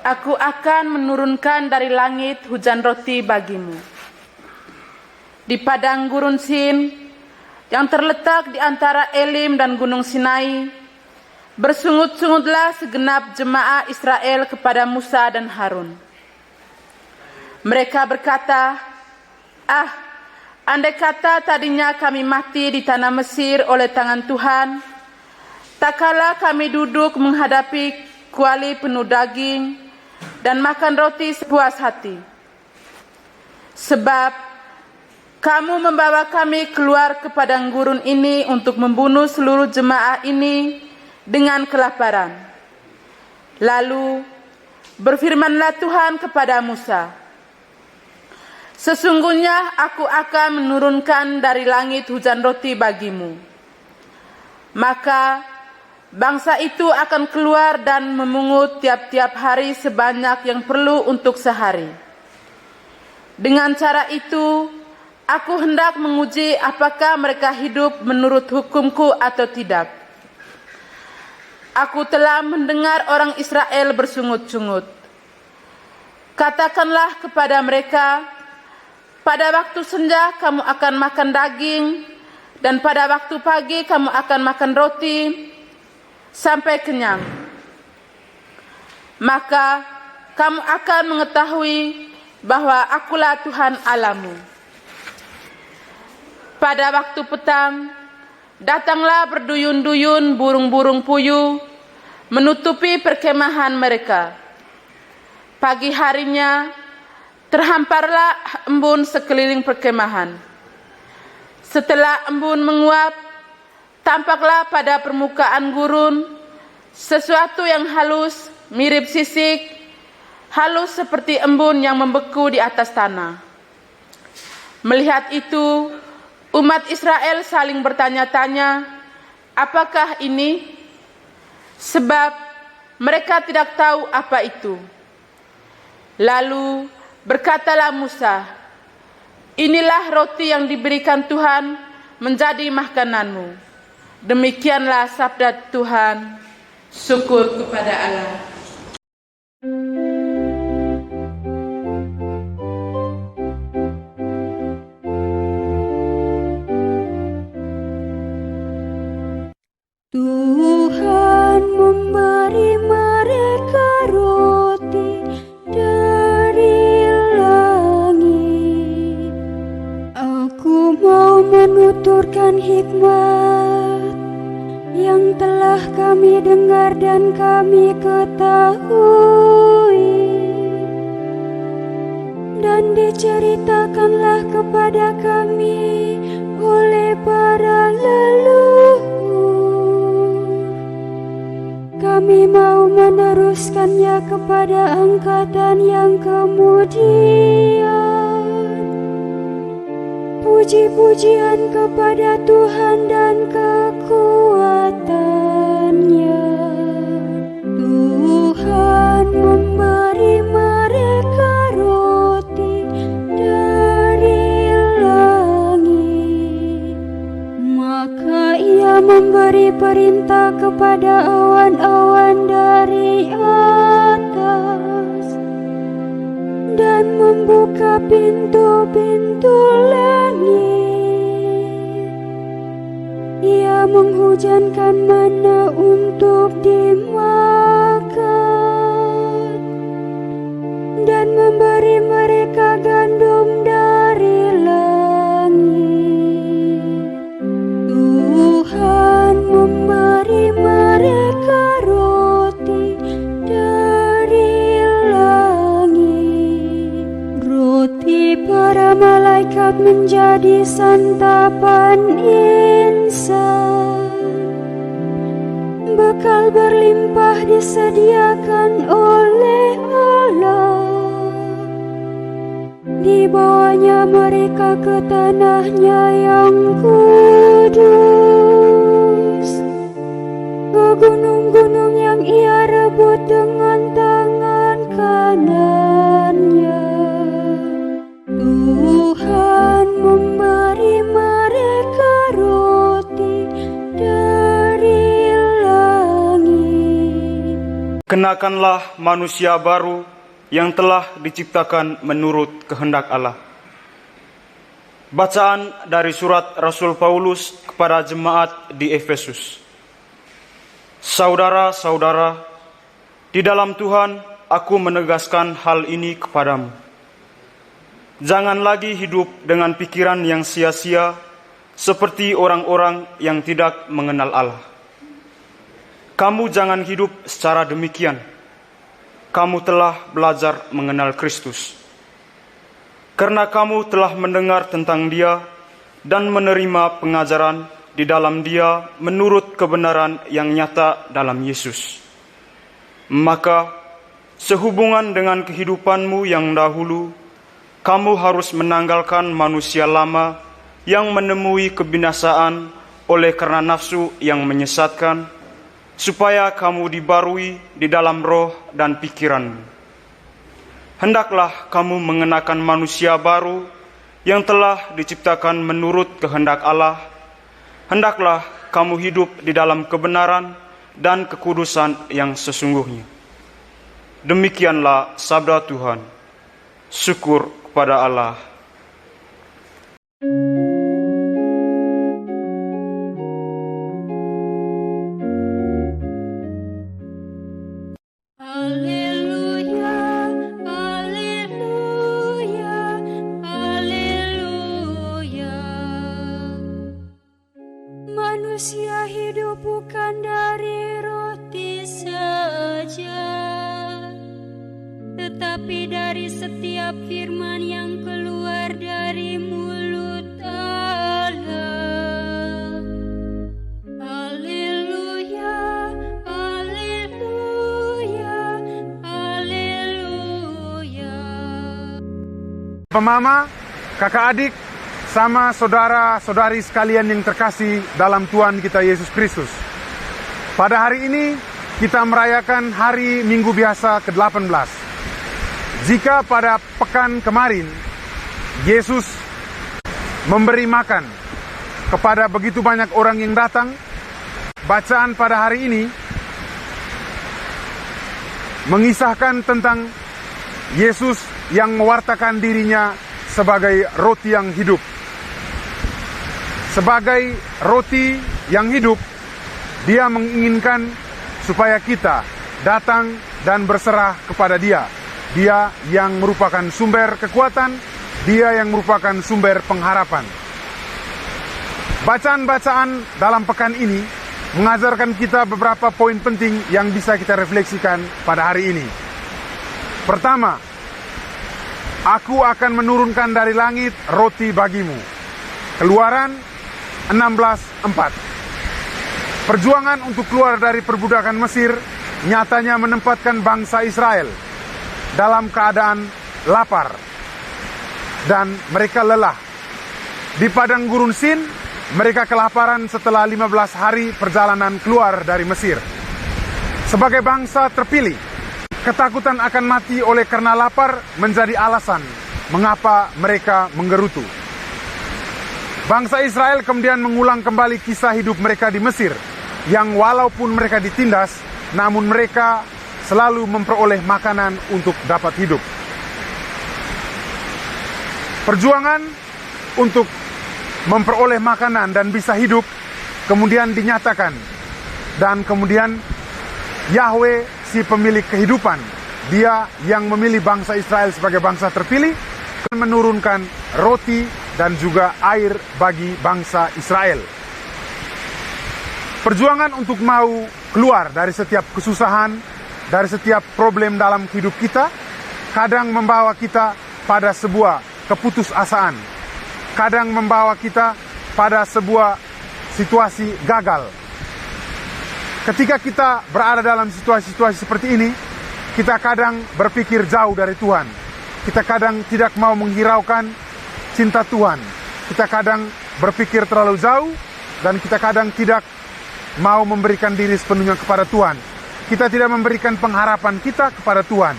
Aku akan menurunkan dari langit hujan roti bagimu. Di padang gurun Sin yang terletak di antara Elim dan Gunung Sinai, bersungut-sungutlah segenap jemaah Israel kepada Musa dan Harun. Mereka berkata, andai kata tadinya kami mati di tanah Mesir oleh tangan Tuhan, tak kala kami duduk menghadapi kuali penuh daging dan makan roti sepuas hati. Sebab kamu membawa kami keluar ke padang gurun ini untuk membunuh seluruh jemaah ini dengan kelaparan. Lalu berfirmanlah Tuhan kepada Musa, sesungguhnya aku akan menurunkan dari langit hujan roti bagimu. Maka bangsa itu akan keluar dan memungut tiap-tiap hari sebanyak yang perlu untuk sehari. Dengan cara itu, aku hendak menguji apakah mereka hidup menurut hukumku atau tidak. Aku telah mendengar orang Israel bersungut-sungut. Katakanlah kepada mereka, pada waktu senja kamu akan makan daging, dan pada waktu pagi kamu akan makan roti, sampai kenyang. Maka kamu akan mengetahui bahwa akulah Tuhan Allahmu. Pada waktu petang, datanglah berduyun-duyun burung-burung puyuh menutupi perkemahan mereka. Pagi harinya terhamparlah embun sekeliling perkemahan. Setelah embun menguap, tampaklah pada permukaan gurun sesuatu yang halus, mirip sisik, halus seperti embun yang membeku di atas tanah. Melihat itu, umat Israel saling bertanya-tanya, apakah ini? Sebab mereka tidak tahu apa itu. Lalu berkatalah Musa, inilah roti yang diberikan Tuhan menjadi makananmu. Demikianlah sabda Tuhan. Syukur kepada Allah. Tuhan memberi mereka roti dari langit. Aku mau menuturkan hikmat yang telah kami dengar dan kami ketahui, dan diceritakanlah kepada kami oleh para leluhur. Kami mau meneruskannya kepada angkatan yang kemudian. Puji-pujian kepada Tuhan dan kekuatannya. Tuhan memberi mereka roti dari langit. Maka Ia memberi perintah kepada awan-awan dari atas dan membuka pintu-pintu langit. Ia menghujankan mana untuk dimakan dan memberi mereka gandum dari langit. Tuhan memberi mereka roti dari langit. Roti para malaikat menjadi santapan insan. Bekal berlimpah disediakan oleh Allah. Dibawanya mereka ke tanahnya yang kudus, ke gunung-gunung yang Ia rebut dengan tangan kanannya. Tuhan memberi mereka roti dari langit. Kenakanlah manusia baru yang telah diciptakan menurut kehendak Allah. Bacaan dari surat Rasul Paulus kepada jemaat di Efesus. Saudara-saudara, di dalam Tuhan aku menegaskan hal ini kepadamu. Jangan lagi hidup dengan pikiran yang sia-sia seperti orang-orang yang tidak mengenal Allah. Kamu jangan hidup secara demikian. Kamu telah belajar mengenal Kristus. Karena kamu telah mendengar tentang Dia dan menerima pengajaran di dalam Dia menurut kebenaran yang nyata dalam Yesus. Maka, sehubungan dengan kehidupanmu yang dahulu, kamu harus menanggalkan manusia lama yang menemui kebinasaan oleh karena nafsu yang menyesatkan, supaya kamu dibarui di dalam roh dan pikiranmu. Hendaklah kamu mengenakan manusia baru yang telah diciptakan menurut kehendak Allah. Hendaklah kamu hidup di dalam kebenaran dan kekudusan yang sesungguhnya. Demikianlah sabda Tuhan. Syukur kepada Allah. Manusia hidup bukan dari roti saja, tetapi dari setiap firman yang keluar dari mulut Allah. Haleluya, haleluya, haleluya. Mama, kakak adik, sama saudara-saudari sekalian yang terkasih dalam Tuhan kita Yesus Kristus. Pada hari ini kita merayakan hari Minggu Biasa ke-18. Jika pada pekan kemarin Yesus memberi makan kepada begitu banyak orang yang datang, bacaan pada hari ini mengisahkan tentang Yesus yang mewartakan dirinya sebagai roti yang hidup. Sebagai roti yang hidup, Dia menginginkan supaya kita datang dan berserah kepada Dia. Dia yang merupakan sumber kekuatan, Dia yang merupakan sumber pengharapan. Bacaan-bacaan dalam pekan ini mengajarkan kita beberapa poin penting yang bisa kita refleksikan pada hari ini. Pertama, aku akan menurunkan dari langit roti bagimu. Keluaran 16:4. Perjuangan untuk keluar dari perbudakan Mesir nyatanya menempatkan bangsa Israel dalam keadaan lapar dan mereka lelah. Di padang gurun Sin, mereka kelaparan setelah 15 hari perjalanan keluar dari Mesir. Sebagai bangsa terpilih, ketakutan akan mati oleh karena lapar menjadi alasan mengapa mereka menggerutu. Bangsa Israel kemudian mengulang kembali kisah hidup mereka di Mesir, yang walaupun mereka ditindas, namun mereka selalu memperoleh makanan untuk dapat hidup. Perjuangan untuk memperoleh makanan dan bisa hidup kemudian dinyatakan, dan kemudian Yahweh, si pemilik kehidupan, Dia yang memilih bangsa Israel sebagai bangsa terpilih, menurunkan roti dan juga air bagi bangsa Israel. Perjuangan untuk mau keluar dari setiap kesusahan, dari setiap problem dalam hidup kita, kadang membawa kita pada sebuah keputusasaan, kadang membawa kita pada sebuah situasi gagal. Ketika kita berada dalam situasi-situasi seperti ini, kita kadang berpikir jauh dari Tuhan. Kita kadang tidak mau menghiraukan cinta Tuhan. Kita kadang berpikir terlalu jauh dan kita kadang tidak mau memberikan diri sepenuhnya kepada Tuhan. Kita tidak memberikan pengharapan kita kepada Tuhan.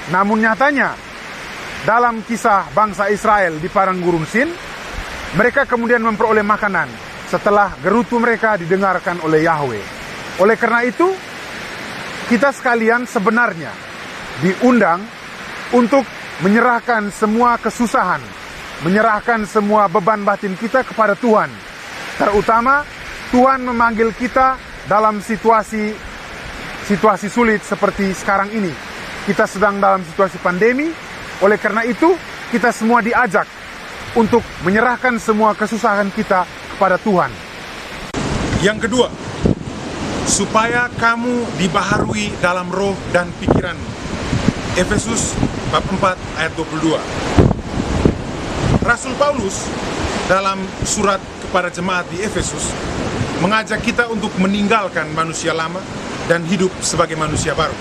Namun nyatanya, dalam kisah bangsa Israel di padang gurun Sin, mereka kemudian memperoleh makanan setelah gerutu mereka didengarkan oleh Yahweh. Oleh karena itu, kita sekalian sebenarnya diundang untuk menyerahkan semua kesusahan, menyerahkan semua beban batin kita kepada Tuhan. Terutama Tuhan memanggil kita dalam situasi sulit seperti sekarang ini. Kita sedang dalam situasi pandemi, oleh karena itu kita semua diajak untuk menyerahkan semua kesusahan kita kepada Tuhan. Yang kedua, supaya kamu dibaharui dalam roh dan pikiranmu. Efesus bab 4 ayat 22. Rasul Paulus dalam surat kepada jemaat di Efesus mengajak kita untuk meninggalkan manusia lama dan hidup sebagai manusia baru.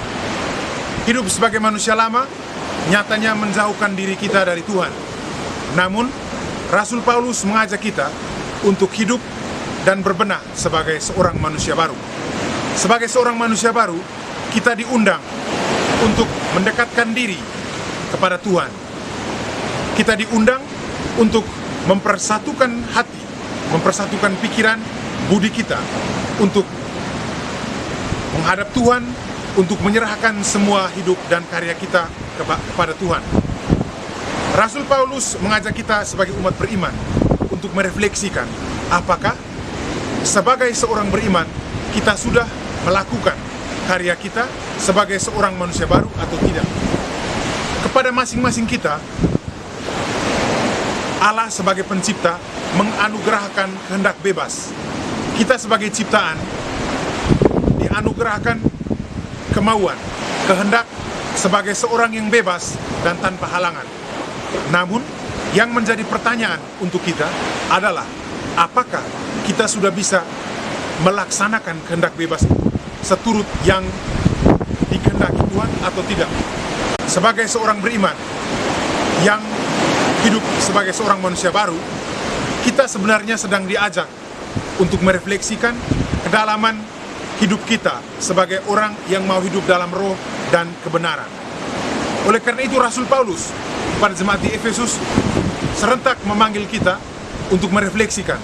Hidup sebagai manusia lama nyatanya menjauhkan diri kita dari Tuhan. Namun, Rasul Paulus mengajak kita untuk hidup dan berbenah sebagai seorang manusia baru. Sebagai seorang manusia baru, kita diundang untuk mendekatkan diri kepada Tuhan. Kita diundang untuk mempersatukan hati, mempersatukan pikiran, budi kita untuk menghadap Tuhan, untuk menyerahkan semua hidup dan karya kita kepada Tuhan. Rasul Paulus mengajak kita sebagai umat beriman untuk merefleksikan apakah sebagai seorang beriman kita sudah melakukan karya kita sebagai seorang manusia baru atau tidak. Kepada masing-masing kita, Allah sebagai pencipta menganugerahkan kehendak bebas. Kita sebagai ciptaan dianugerahkan kemauan, kehendak sebagai seorang yang bebas dan tanpa halangan. Namun, yang menjadi pertanyaan untuk kita adalah apakah kita sudah bisa melaksanakan kehendak bebas itu seturut yang dikehendaki Tuhan atau tidak. Sebagai seorang beriman yang hidup sebagai seorang manusia baru, kita sebenarnya sedang diajak untuk merefleksikan kedalaman hidup kita sebagai orang yang mau hidup dalam roh dan kebenaran. Oleh karena itu Rasul Paulus pada jemaat di Efesus serentak memanggil kita untuk merefleksikan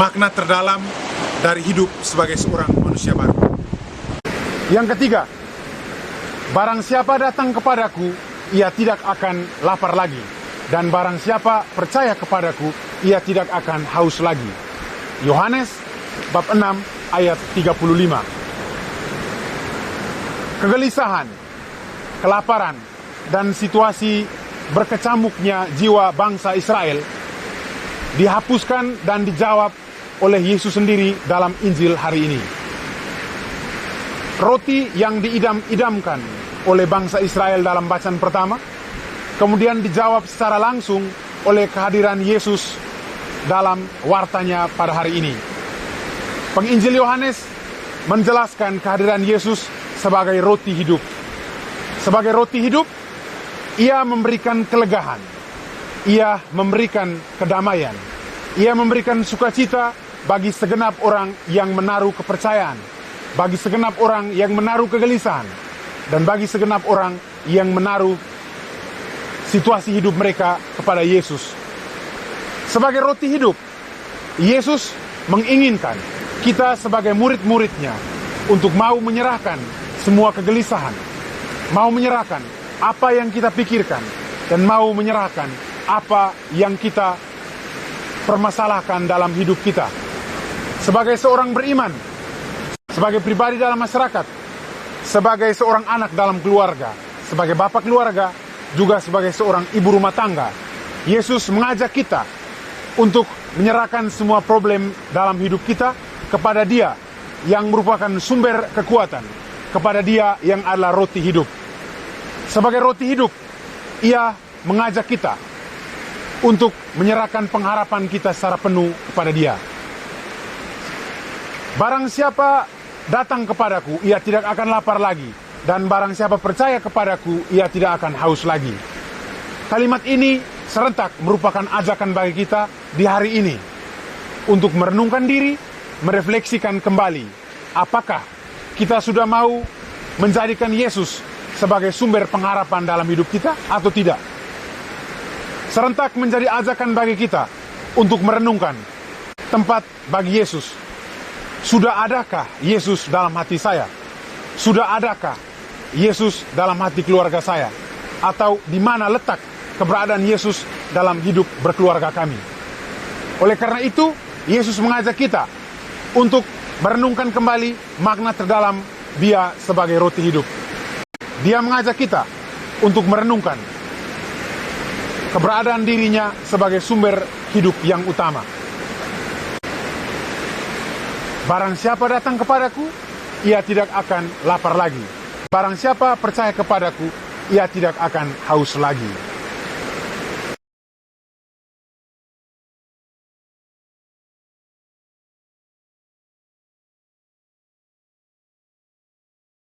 makna terdalam dari hidup sebagai seorang manusia baru. Yang ketiga, barang siapa datang kepadaku, ia tidak akan lapar lagi. Dan barang siapa percaya kepadaku, ia tidak akan haus lagi. Yohanes bab 6 ayat 35. Kegelisahan, kelaparan, dan situasi berkecamuknya jiwa bangsa Israel dihapuskan dan dijawab oleh Yesus sendiri dalam Injil hari ini. Roti yang diidam-idamkan oleh bangsa Israel dalam bacaan pertama, kemudian dijawab secara langsung oleh kehadiran Yesus dalam wartanya pada hari ini. Penginjil Yohanes menjelaskan kehadiran Yesus sebagai roti hidup. Sebagai roti hidup, ia memberikan kelegaan, ia memberikan kedamaian, ia memberikan sukacita bagi segenap orang yang menaruh kepercayaan, bagi segenap orang yang menaruh kegelisahan, dan bagi segenap orang yang menaruh situasi hidup mereka kepada Yesus. Sebagai roti hidup, Yesus menginginkan kita sebagai murid-muridnya untuk mau menyerahkan semua kegelisahan, mau menyerahkan apa yang kita pikirkan, dan mau menyerahkan apa yang kita permasalahkan dalam hidup kita. Sebagai seorang beriman, sebagai pribadi dalam masyarakat, sebagai seorang anak dalam keluarga, sebagai bapak keluarga, juga sebagai seorang ibu rumah tangga, Yesus mengajak kita untuk menyerahkan semua problem dalam hidup kita kepada Dia yang merupakan sumber kekuatan, kepada Dia yang adalah roti hidup. Sebagai roti hidup, Ia mengajak kita untuk menyerahkan pengharapan kita secara penuh kepada Dia. Barang siapa datang kepadaku, ia tidak akan lapar lagi. Dan barang siapa percaya kepadaku, ia tidak akan haus lagi. Kalimat ini serentak merupakan ajakan bagi kita di hari ini untuk merenungkan diri, merefleksikan kembali apakah kita sudah mau menjadikan Yesus sebagai sumber pengharapan dalam hidup kita atau tidak. Serentak menjadi ajakan bagi kita untuk merenungkan tempat bagi Yesus. Sudah adakah Yesus dalam hati saya? Sudah adakah Yesus dalam hati keluarga saya? Atau di mana letak keberadaan Yesus dalam hidup berkeluarga kami? Oleh karena itu, Yesus mengajak kita untuk merenungkan kembali makna terdalam Dia sebagai roti hidup. Dia mengajak kita untuk merenungkan keberadaan dirinya sebagai sumber hidup yang utama. Barang siapa datang kepadaku, ia tidak akan lapar lagi. Barang siapa percaya kepadaku, ia tidak akan haus lagi.